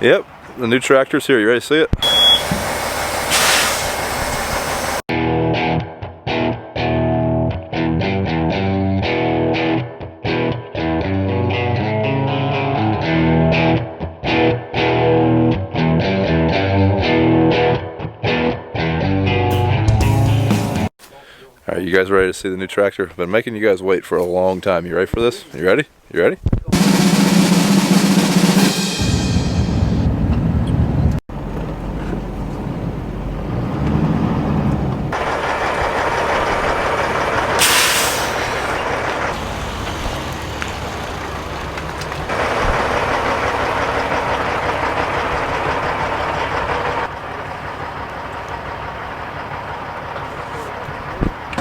Yep, the new tractor's here. You ready to see it? Alright, you guys ready to see the new tractor? I've been making you guys wait for a long time. You ready for this? You ready? You ready?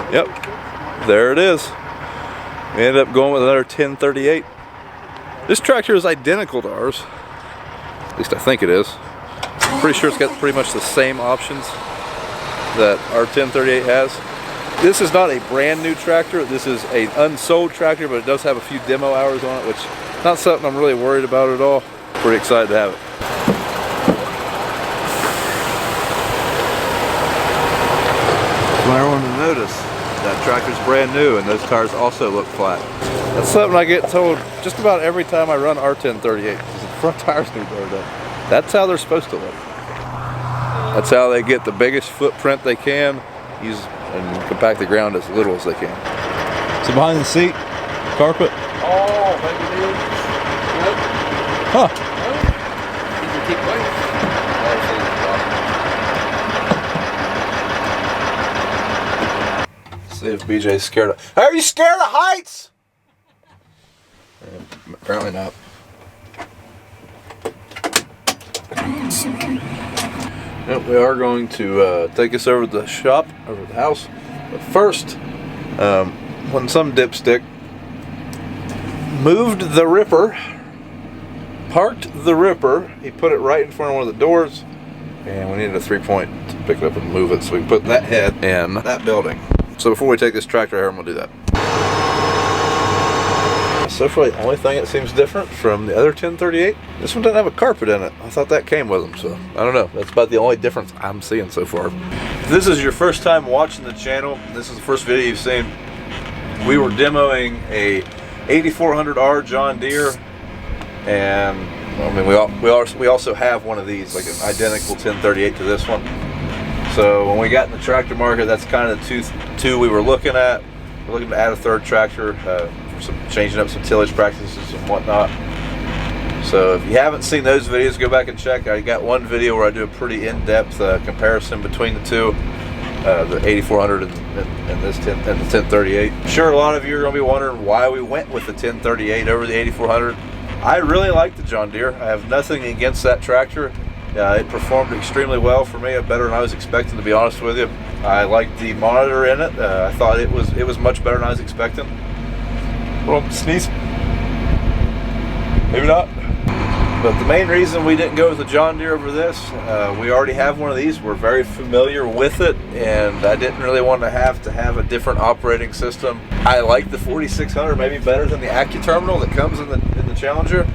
Yep, there it is. We ended up going with another 1038. This tractor is identical to ours. At least I think it is. I'm pretty sure it's got pretty much the same options that our 1038 has. This is not a brand new tractor. This is an unsold tractor, but it does have a few demo hours on it, which is not something I'm really worried about at all. Pretty excited to have it. I want to notice that tractor's brand new and those tires also look flat. That's something I get told just about every time I run our 1038. The front tires need burned up. That's how they're supposed to look. That's how they get the biggest footprint they can, use and compact the ground as little as they can. So behind the seat, carpet. Oh, maybe it is. Huh. You can keep going. See if BJ's scared of. Are you scared of heights? Apparently not. Yep, we are going to take us over to the shop, over to the house. But first, when some dipstick moved the Ripper, parked the Ripper, he put it right in front of one of the doors, and we needed a 3-point to pick it up and move it, so we put that head in that building. So before we take this tractor here, I'm going to do that. So far, the only thing that seems different from the other 1038, this one doesn't have a carpet in it. I thought that came with them, so I don't know. That's about the only difference I'm seeing so far. If this is your first time watching the channel, this is the first video you've seen, we were demoing a 8400R John Deere, and I mean, we also have one of these, like an identical 1038 to this one. So when we got in the tractor market, that's kind of the two we were looking at. We're looking to add a third tractor for changing up some tillage practices and whatnot. So if you haven't seen those videos, go back and check. I got one video where I do a pretty in-depth comparison between the two, the 8400 and this and the 1038. Sure, a lot of you are going to be wondering why we went with the 1038 over the 8400. I really like the John Deere. I have nothing against that tractor. It performed extremely well for me, better than I was expecting, to be honest with you. I liked the monitor in it. I thought it was much better than I was expecting. Well, sneeze. Maybe not. But the main reason we didn't go with the John Deere over this, we already have one of these. We're very familiar with it, and I didn't really want to have a different operating system. I like the 4600 maybe better than the AccuTerminal that comes in the Challenger.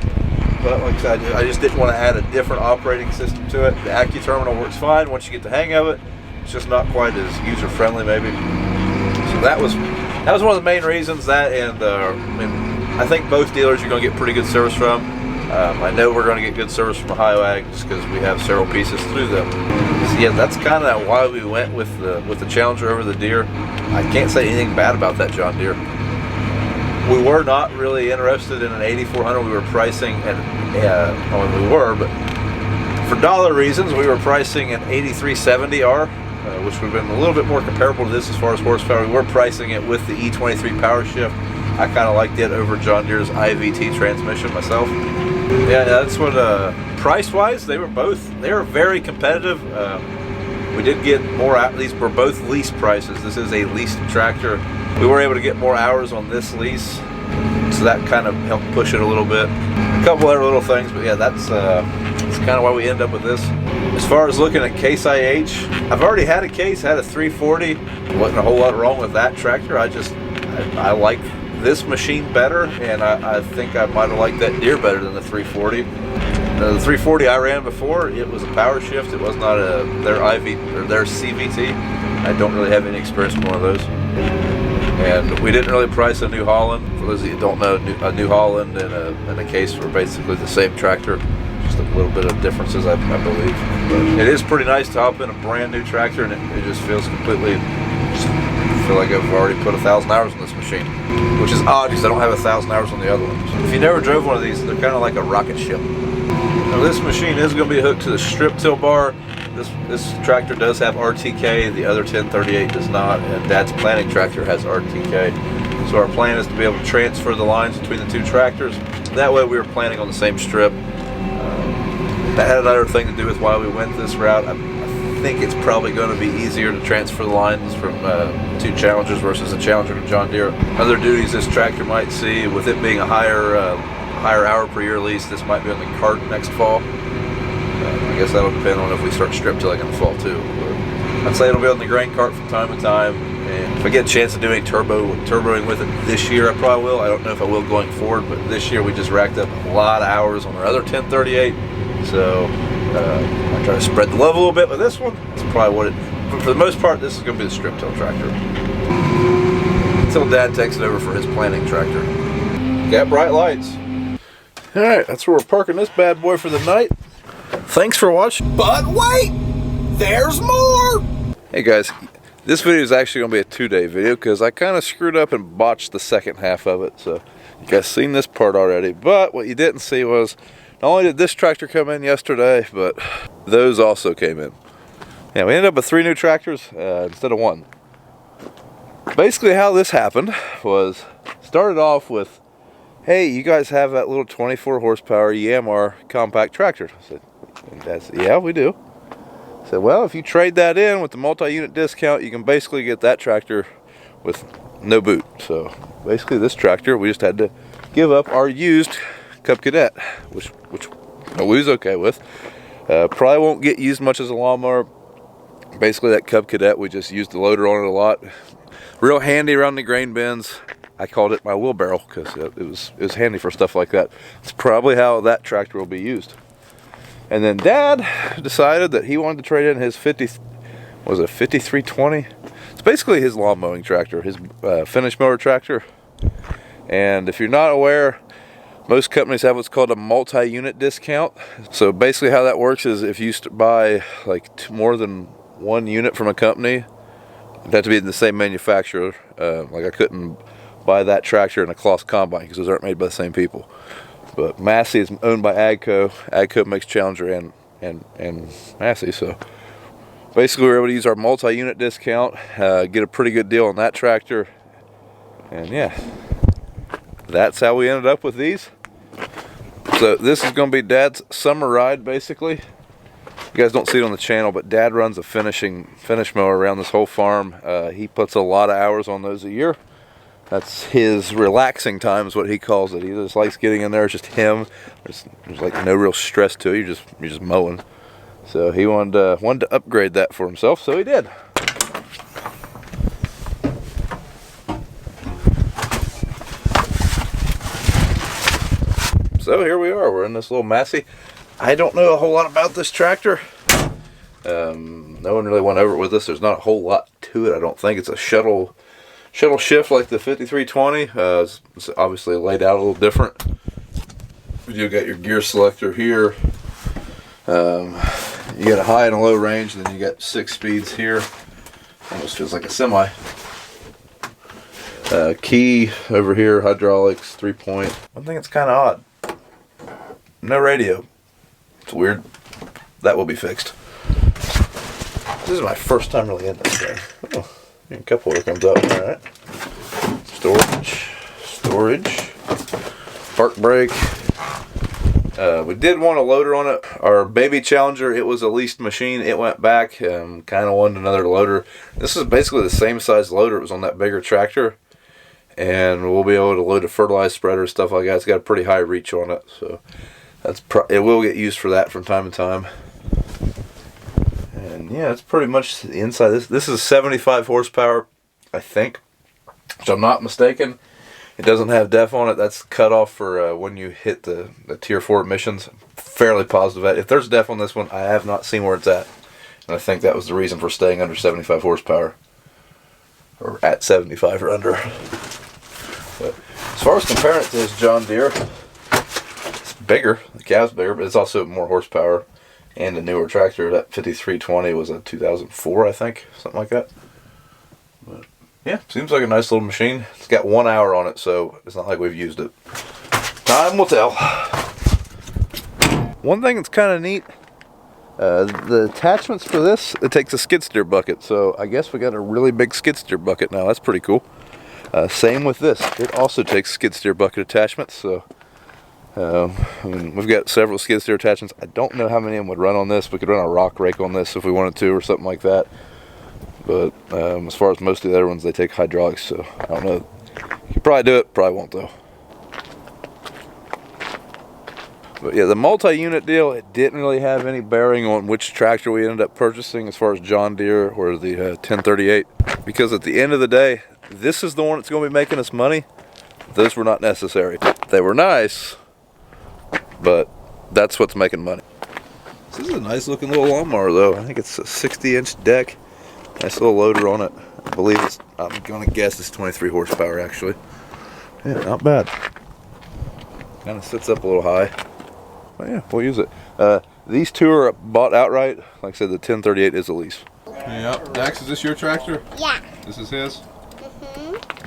But like I said, I just didn't want to add a different operating system to it. The AccuTerminal works fine once you get the hang of it. It's just not quite as user-friendly, maybe. So that was one of the main reasons. That, and I mean, I think both dealers you're going to get pretty good service from. I know we're going to get good service from Ohio Ag just because we have several pieces through them. So yeah, that's kind of why we went with the Challenger over the Deere. I can't say anything bad about that John Deere. We were not really interested in an 8400. We were pricing, but for dollar reasons, we were pricing an 8370R, which would have been a little bit more comparable to this as far as horsepower. We were pricing it with the E23 power shift. I kind of liked it over John Deere's IVT transmission myself. Yeah, that's what, price-wise, they were very competitive. We did get more, these were both lease prices. This is a leased tractor. We were able to get more hours on this lease, so that kind of helped push it a little bit. A couple other little things, but yeah, that's kind of why we ended up with this. As far as looking at Case IH, I've already had a Case, had a 340. Wasn't a whole lot wrong with that tractor. I like this machine better, and I think I might have liked that Deere better than the 340. The 340 I ran before, it was a power shift. It was not their IV or their CVT. I don't really have any experience with one of those. And we didn't really price a New Holland. For those of you who don't know, a New Holland and a case were basically the same tractor. Just a little bit of differences, I believe. But it is pretty nice to hop in a brand new tractor, and it just feels completely. I feel like I've already put 1,000 hours on this machine, which is odd because I don't have 1,000 hours on the other ones. If you never drove one of these, they're kind of like a rocket ship. Now this machine is going to be hooked to the strip till bar. This tractor does have RTK, the other 1038 does not, and Dad's planning tractor has RTK. So our plan is to be able to transfer the lines between the two tractors. That way we were planning on the same strip. That had another thing to do with why we went this route. I think it's probably going to be easier to transfer the lines from two Challengers versus a Challenger to John Deere. Other duties this tractor might see, with it being a higher hour per year lease, this might be on the cart next fall. I guess that'll depend on if we start strip tilling in the fall too. But I'd say it'll be on the grain cart from time to time. And if I get a chance of doing turboing with it this year, I probably will. I don't know if I will going forward, but this year we just racked up a lot of hours on our other 1038. So I try to spread the love a little bit with this one. It's probably what it. But for the most part, this is going to be the strip till tractor until Dad takes it over for his planning tractor. Got bright lights. All right, that's where we're parking this bad boy for the night. Thanks for watching. But wait, there's more. Hey guys, this video is actually going to be a 2-day video because I kind of screwed up and botched the second half of it. So you guys seen this part already, but what you didn't see was not only did this tractor come in yesterday, but those also came in. Yeah, we ended up with 3 new tractors instead of 1. Basically how this happened was, started off with, hey, you guys have that little 24 horsepower EYEWEAR compact tractor. I said, and Dad said, yeah, we do. I said, well, if you trade that in with the multi-unit discount, you can basically get that tractor with no boot. So basically this tractor, we just had to give up our used Cub Cadet, which we was okay with. Probably won't get used much as a lawnmower. Basically that Cub Cadet, we just used the loader on it a lot. Real handy around the grain bins. I called it my wheelbarrow because it was handy for stuff like that. It's probably how that tractor will be used. And then Dad decided that he wanted to trade in his 5320. It's basically his lawn mowing tractor, his finish mower tractor. And if you're not aware, most companies have what's called a multi-unit discount. So basically how that works is if you used to buy like more than 1 unit from a company, it'd have to be in the same manufacturer. Like I couldn't buy that tractor in a Kloss combine because those aren't made by the same people. But Massey is owned by AGCO. AGCO makes Challenger and Massey. So basically we were able to use our multi-unit discount, get a pretty good deal on that tractor. And yeah, that's how we ended up with these. So this is going to be Dad's summer ride basically. You guys don't see it on the channel, but Dad runs a finish mower around this whole farm. He puts a lot of hours on those a year. That's his relaxing time is what he calls it. He just likes getting in there. It's just him. There's like no real stress to it. You're just mowing. So he wanted to upgrade that for himself, so he did. So here we are. We're in this little Massey. I don't know a whole lot about this tractor. No one really went over it with us. There's not a whole lot to it, I don't think. It's a shuttle shift like the 5320. It's obviously laid out a little different. You got your gear selector here. You got a high and a low range, and then you got 6 speeds here. Almost feels like a semi. Key over here, hydraulics, 3-point. One thing that's kind of odd, no radio. It's weird. That will be fixed. This is my first time really in this thing. Oh. Cup holder comes up. All right. Storage. Park brake. We did want a loader on it. Our baby Challenger, it was a leased machine. It went back. Kind of wanted another loader. This is basically the same size loader. It was on that bigger tractor, and we'll be able to load a fertilizer spreader, stuff like that. It's got a pretty high reach on it, so it will get used for that from time to time. And yeah, that's pretty much the inside. This is 75 horsepower, I think, if I'm not mistaken. It doesn't have def on it. That's cut off for when you hit the tier 4 emissions. Fairly positive that if there's def on this one, I have not seen where it's at. And I think that was the reason for staying under 75 horsepower. Or at 75 or under. But as far as comparing it to this John Deere, it's bigger. The cab's bigger, but it's also more horsepower and a newer tractor. That 5320 was a 2004, I think. Something like that. But yeah, seems like a nice little machine. It's got 1 hour on it, so it's not like we've used it. Time will tell. One thing that's kind of neat, the attachments for this, it takes a skid steer bucket. So I guess we got a really big skid steer bucket now. That's pretty cool. Same with this. It also takes skid steer bucket attachments. So I mean, we've got several skid steer attachments. I don't know how many of them would run on this. We could run a rock rake on this if we wanted to or something like that. But as far as most of the other ones, they take hydraulics, so I don't know. You could probably do it, probably won't though. But yeah, the multi-unit deal, it didn't really have any bearing on which tractor we ended up purchasing as far as John Deere or the 1038. Because at the end of the day, this is the one that's going to be making us money. Those were not necessary. They were nice, but that's what's making money. This is a nice looking little lawnmower though. I think it's a 60-inch deck. Nice little loader on it. I believe it's, I'm gonna guess it's 23 horsepower actually. Yeah, not bad. Kind of sits up a little high. But yeah, we'll use it. These two are bought outright. Like I said, the 1038 is a lease. Yep. Dax, is this your tractor? Yeah. This is his?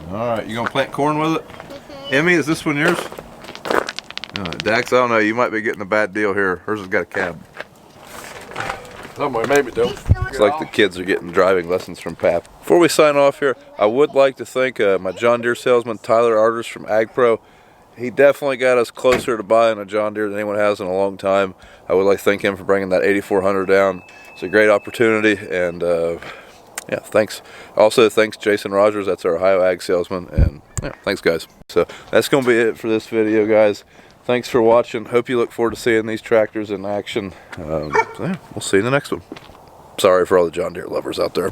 Alright, you gonna plant corn with it? Emmy, is this one yours? Dax, I don't know. You might be getting a bad deal here. Hers has got a cab. Somewhere, maybe though. It's like the kids are getting driving lessons from Pap. Before we sign off here, I would like to thank my John Deere salesman, Tyler Altras from AgPro. He definitely got us closer to buying a John Deere than anyone has in a long time. I would like to thank him for bringing that 8400 down. It's a great opportunity, and yeah, thanks. Also, thanks Jason Rogers, that's our Ohio ag salesman, and yeah, thanks guys. So that's going to be it for this video, guys. Thanks for watching. Hope you look forward to seeing these tractors in action. So yeah, we'll see you in the next one. Sorry for all the John Deere lovers out there.